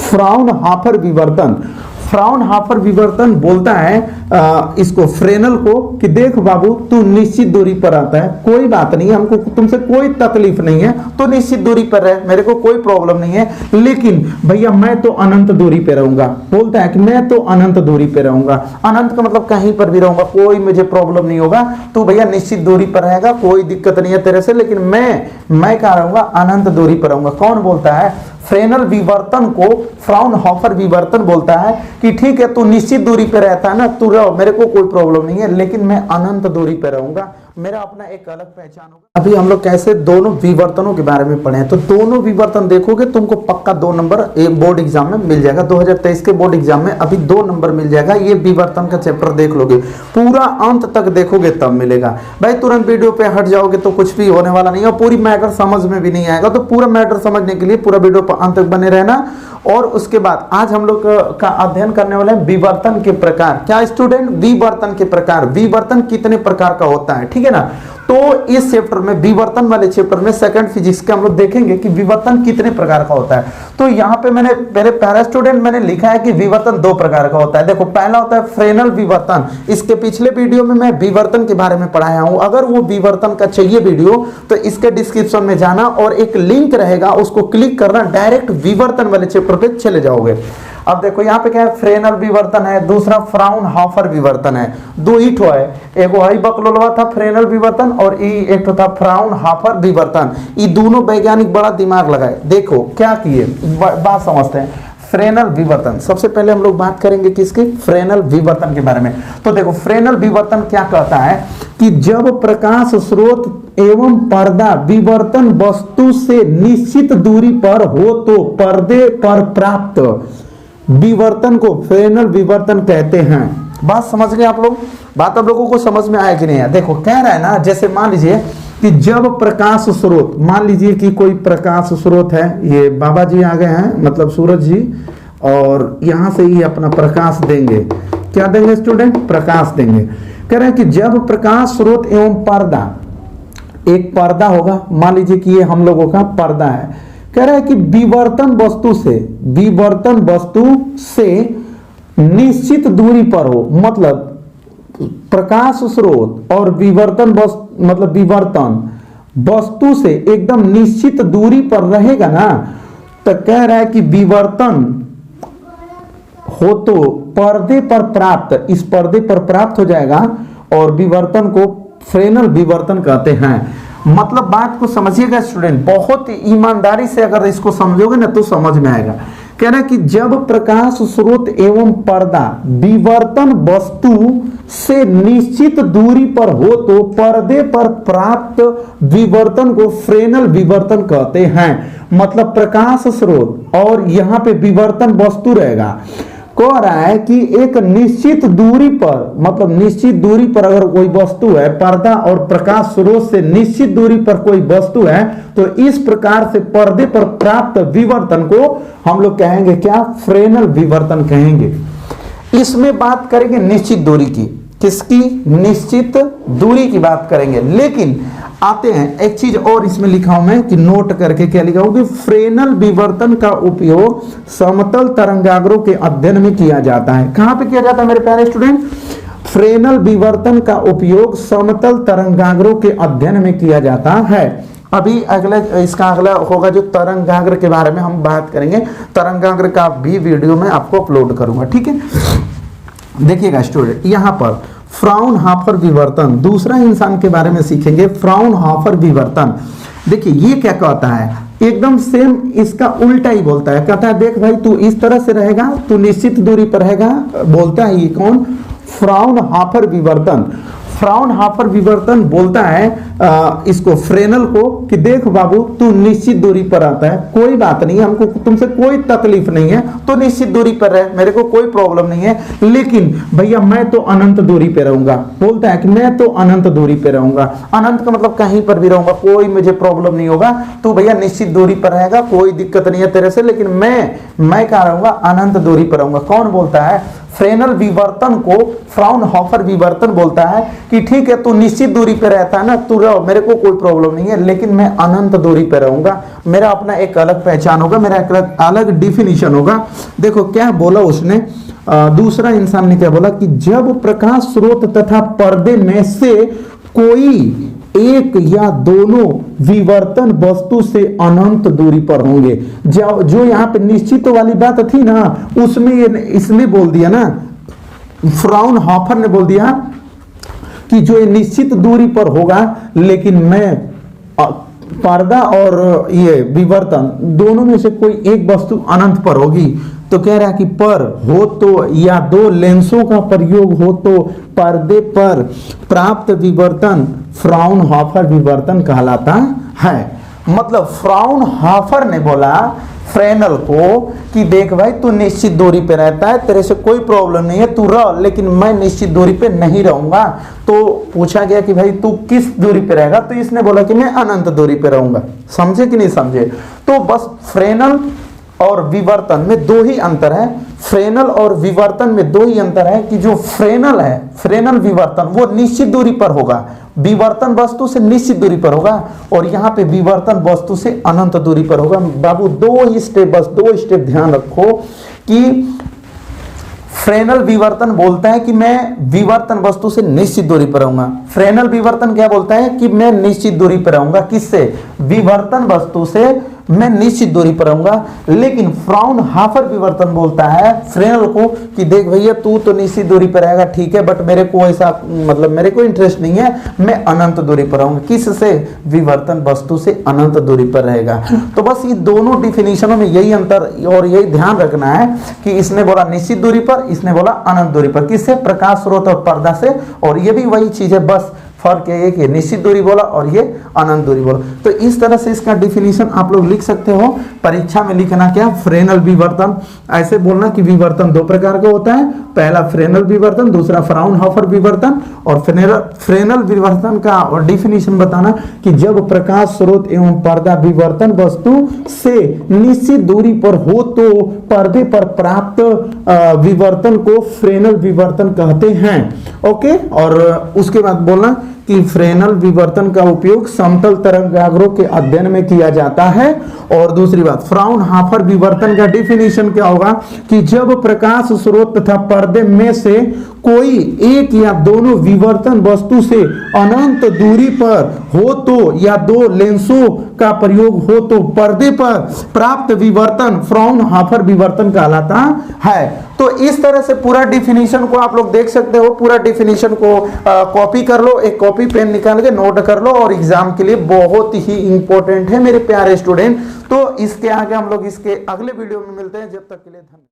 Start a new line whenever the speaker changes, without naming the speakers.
Fraunhofer विवर्तन। Fraunhofer विवर्तन बोलता है इसको फ्रेनल को कि देख बाबू तू निश्चित दूरी पर आता है, कोई बात नहीं, हमको तुमसे कोई तकलीफ नहीं है, तो निश्चित दूरी पर रहे, मेरे को कोई प्रॉब्लम नहीं है, लेकिन भैया मैं तो अनंत दूरी पे रहूंगा। बोलता है कि मैं तो अनंत दूरी पे रहूंगा। अनंत का मतलब कहीं पर भी रहूंगा, कोई मुझे प्रॉब्लम नहीं होगा, तू भैया निश्चित दूरी पर रहेगा, कोई दिक्कत नहीं है तेरे से, लेकिन मैं कहाँ रहूंगा, अनंत दूरी पर रहूंगा। कौन बोलता है? फ्रेनल विवर्तन को फ्राउनहोफर विवर्तन बोलता है कि ठीक है तू निश्चित दूरी पे रहता है ना, तू रहो, मेरे को कोई प्रॉब्लम नहीं है, लेकिन मैं अनंत दूरी पे रहूंगा, मेरा अपना एक अलग पहचान होगा। अभी हम लोग कैसे दोनों विवर्तनों के बारे में पढ़े, तो दोनों विवर्तन देखोगे तुमको पक्का 2 नंबर बोर्ड एग्जाम में मिल जाएगा। 2023 के बोर्ड एग्जाम में अभी 2 नंबर मिल जाएगा। ये विवर्तन का चैप्टर देख लोगे, पूरा अंत तक देखोगे तब मिलेगा। भाई तुरंत वीडियो पे हट जाओगे तो कुछ भी होने वाला नहीं है, पूरी मैटर समझ में भी नहीं आएगा। तो पूरा मैटर समझने के लिए पूरा वीडियो पर अंत तक बने रहना। और उसके बाद आज हम लोग का अध्ययन करने वाले हैं विवर्तन के प्रकार। क्या स्टूडेंट? विवर्तन के प्रकार। विवर्तन कितने प्रकार का होता है, ठीक है ना। तो इस चैप्टर में, विवर्तन वाले चैप्टर में सेकंड फिजिक्स के हम लोग देखेंगे कि विवर्तन कितने प्रकार का होता है। तो यहाँ पे मैंने मेरे प्यारे स्टूडेंट मैंने लिखा है कि विवर्तन 2 प्रकार का होता है। देखो पहला होता है फ्रेनल विवर्तन। इसके पिछले वीडियो में मैं विवर्तन के बारे में पढ़ाया हूं। अगर वो विवर्तन का चाहिए वीडियो तो इसके डिस्क्रिप्शन में जाना और एक लिंक रहेगा, उसको क्लिक करना, डायरेक्ट विवर्तन वाले चैप्टर पे चले जाओगे। अब देखो यहाँ पे क्या है, फ्रेनल विवर्तन है, दूसरा फ्राउनहोफर विवर्तन है। 2 ही ठो है, एगो हई बकलोलवा था फ्रेनल विवर्तन और एक ठो था फ्राउनहोफर विवर्तन। ये दोनों वैज्ञानिक बड़ा दिमाग लगाए। देखो क्या किए, बात समझते हैं। फ्रेनल विवर्तन, सबसे पहले हम लोग बात करेंगे किसकी? फ्रेनल विवर्तन के बारे में। तो देखो फ्रेनल विवर्तन क्या कहता है कि जब प्रकाश स्रोत एवं पर्दा विवर्तन वस्तु से निश्चित दूरी पर हो तो पर्दे पर प्राप्त विवर्तन को फ्रेनल विवर्तन कहते हैं। बात समझ गए आप लोग? बात आप लोगों को समझ में आया कि नहीं है? देखो कह रहा है ना, जैसे मान लीजिए कि जब प्रकाश स्रोत, मान लीजिए कि कोई प्रकाश स्रोत है, ये बाबा जी आ गए हैं, मतलब सूरज जी, और यहां से ही अपना प्रकाश देंगे। क्या देंगे स्टूडेंट? प्रकाश देंगे। कह रहे हैं कि जब प्रकाश स्रोत एवं पर्दा, एक पर्दा होगा, मान लीजिए कि ये हम लोगों का पर्दा है। कह रहा है कि विवर्तन वस्तु से निश्चित दूरी पर हो, मतलब प्रकाश स्रोत और विवर्तन मतलब विवर्तन वस्तु से एकदम निश्चित दूरी पर रहेगा ना, तो कह रहा है कि विवर्तन हो तो पर्दे पर प्राप्त, इस पर्दे पर प्राप्त हो जाएगा, और विवर्तन को फ्रेनल विवर्तन कहते हैं। मतलब बात को समझिएगा स्टूडेंट, बहुत ईमानदारी से अगर इसको समझोगे ना तो समझ में आएगा। कह रहा है कि जब प्रकाश स्रोत एवं पर्दा विवर्तन वस्तु से निश्चित दूरी पर हो तो पर्दे पर प्राप्त विवर्तन को फ्रेनल विवर्तन कहते हैं। मतलब प्रकाश स्रोत और यहाँ पे विवर्तन वस्तु रहेगा। कह रहा है कि एक निश्चित दूरी पर, मतलब निश्चित दूरी पर अगर कोई वस्तु है, पर्दा और प्रकाश स्रोत से निश्चित दूरी पर कोई वस्तु है, तो इस प्रकार से पर्दे पर प्राप्त विवर्तन को हम लोग कहेंगे क्या? फ्रेनल विवर्तन कहेंगे। इसमें बात करेंगे निश्चित दूरी की। किसकी? निश्चित दूरी की बात करेंगे। लेकिन आते हैं, एक चीज और इसमें लिखा हूं मैं कि नोट करके क्या लिखा हूं कि फ्रेनल विवर्तन का उपयोग समतल तरंगाग्रों के अध्ययन में किया जाता है। कहां पे किया जाता है मेरे प्यारे स्टूडेंट? फ्रेनल विवर्तन का उपयोग समतल तरंगाग्रों के अध्ययन में किया जाता है। अभी इसका अगला होगा जो तरंगाग्र के बारे में हम बात करेंगे। तरंगाग्र का भी वीडियो में आपको अपलोड करूंगा, ठीक है। देखिएगा स्टूडेंट, यहाँ पर फ्राउनहोफर विवर्तन, दूसरा इंसान के बारे में सीखेंगे। फ्राउनहोफर विवर्तन, देखिए ये क्या कहता है, एकदम सेम इसका उल्टा ही बोलता है। कहता है देख भाई तू इस तरह से रहेगा, तू निश्चित दूरी पर रहेगा। बोलता है ये कौन? फ्राउनहोफर विवर्तन। फ्राउनहोफर विवर्तन बोलता है इसको फ्रेनल को कि देख बाबू तू निश्चित दूरी पर आता है, कोई बात नहीं, हमको तुमसे कोई तकलीफ नहीं है, तो निश्चित दूरी पर रहे, मेरे को कोई प्रॉब्लम नहीं है, लेकिन भैया मैं तो अनंत दूरी पे रहूंगा। बोलता है कि मैं तो अनंत दूरी पे रहूंगा। अनंत का मतलब कहीं पर भी रहूंगा, कोई मुझे प्रॉब्लम नहीं होगा, तू भैया निश्चित दूरी पर रहेगा, कोई दिक्कत नहीं है तेरे से, लेकिन मैं कहाँ रहूंगा? अनंत दूरी पर रहूंगा। कौन बोलता है? फ्रेनल विवर्तन को फ्राउनहोफर विवर्तन बोलता है कि ठीक है तू निश्चित दूरी पे रहता है ना, तू रहो, मेरे को कोई प्रॉब्लम नहीं है, लेकिन मैं अनंत दूरी पे रहूंगा, मेरा अपना एक अलग पहचान होगा, मेरा एक अलग डिफिनीशन होगा। देखो क्या बोला उसने, दूसरा इंसान ने क्या बोला कि जब प्रकाश स्रोत तथा पर्दे में से कोई एक या दोनों विवर्तन वस्तु से अनंत दूरी पर होंगे। जो यहाँ पे निश्चित वाली बात थी ना, उसमें इसने बोल दिया ना, फ्राउनहोफर ने बोल दिया कि जो ये निश्चित दूरी पर होगा, लेकिन मैं पर्दा और ये विवर्तन दोनों में से कोई एक वस्तु अनंत पर होगी। तो कह रहा है कि पर हो तो या दो लेंसों का प्रयोग हो तो पर्दे पर प्राप्त विवर्तन फ्राउनहोफर विवर्तन कहलाता है। मतलब फ्राउनहोफर ने बोला फ्रेनल को कि देख भाई तू निश्चित दूरी पे रहता है, तेरे से कोई प्रॉब्लम नहीं है, तू रह, लेकिन मैं निश्चित दूरी पे नहीं रहूंगा। तो पूछा गया कि भाई तू किस दूरी पे रहेगा, तो इसने बोला कि मैं अनंत दूरी पे रहूंगा। समझे कि नहीं समझे? तो बस फ्रेनल और विवर्तन में दो ही अंतर है, फ्रेनल और विवर्तन में दो ही अंतर है कि जो फ्रेनल है, फ्रेनल विवर्तन वो निश्चित दूरी पर होगा, विवर्तन वस्तु से निश्चित दूरी पर होगा, और यहाँ पे विवर्तन वस्तु से अनंत दूरी पर होगा। बाबू दो ही स्टेप, बस दो स्टेप ध्यान रखो कि फ्रेनल विवर्तन बोलता है कि मैं विवर्तन वस्तु से निश्चित दूरी पर रहूंगा। फ्रेनल विवर्तन क्या बोलता है कि मैं निश्चित दूरी पर रहूंगा, किससे? विवर्तन वस्तु से मैं निश्चित दूरी पर रहूंगा। लेकिन फ्राउनहोफर विवर्तन बोलता है फ्रेनल को कि देख भैया तू तो निश्चित दूरी पर रहेगा, ठीक है, बट मेरे को ऐसा मतलब मेरे को इंटरेस्ट नहीं है, मैं अनंत दूरी पर रहूंगा। किससे? विवर्तन वस्तु से अनंत दूरी पर रहेगा। तो बस ये दोनों डिफिनीशनों में यही अंतर और यही ध्यान रखना है कि इसने बोला निश्चित दूरी पर, इसने बोला अनंत दूरी पर। किससे? प्रकाश स्रोत और पर्दा से। और ये भी वही चीज है, बस फर्क ये है कि निश्चित दूरी बोला और ये अनंत दूरी बोला। तो इस तरह से इसका डिफिनीशन आप लोग लिख सकते हो। परीक्षा में लिखना क्या? फ्रेनल विवर्तन। ऐसे बोलना कि विवर्तन दो प्रकार का होता है, पहला फ्रेनल विवर्तन, दूसरा फ्राउनहोफर विवर्तन। और फ्रेनल विवर्तन का और डिफिनीशन बताना कि जब प्रकाश स्रोत एवं पर्दा विवर्तन वस्तु से निश्चित दूरी पर हो तो पर्दे पर प्राप्त विवर्तन को फ्रेनल विवर्तन कहते हैं। ओके, और उसके बाद बोलना कि फ्रेनल विवर्तन का उपयोग समतल तरंगाग्रों के अध्ययन में किया जाता है। और दूसरी बात, फ्राउनहोफर विवर्तन का डिफिनीशन क्या होगा कि जब प्रकाश स्रोत तथा पर्दे में से कोई एक या दोनों विवर्तन वस्तु से अनंत दूरी पर हो तो या दो लेंसों का प्रयोग हो तो पर्दे पर प्राप्त विवर्तन फ्राउनहोफर विवर्तन कहलाता है। तो इस तरह से पूरा डिफिनीशन को आप लोग देख सकते हो। पूरा डिफिनीशन को कॉपी कर लो, एक कॉपी पेन निकाल के नोट कर लो, और एग्जाम के लिए बहुत ही इंपॉर्टेंट है मेरे प्यारे स्टूडेंट। तो इसके आगे हम लोग इसके अगले वीडियो में मिलते हैं। जब तक के लिए धन्यवाद।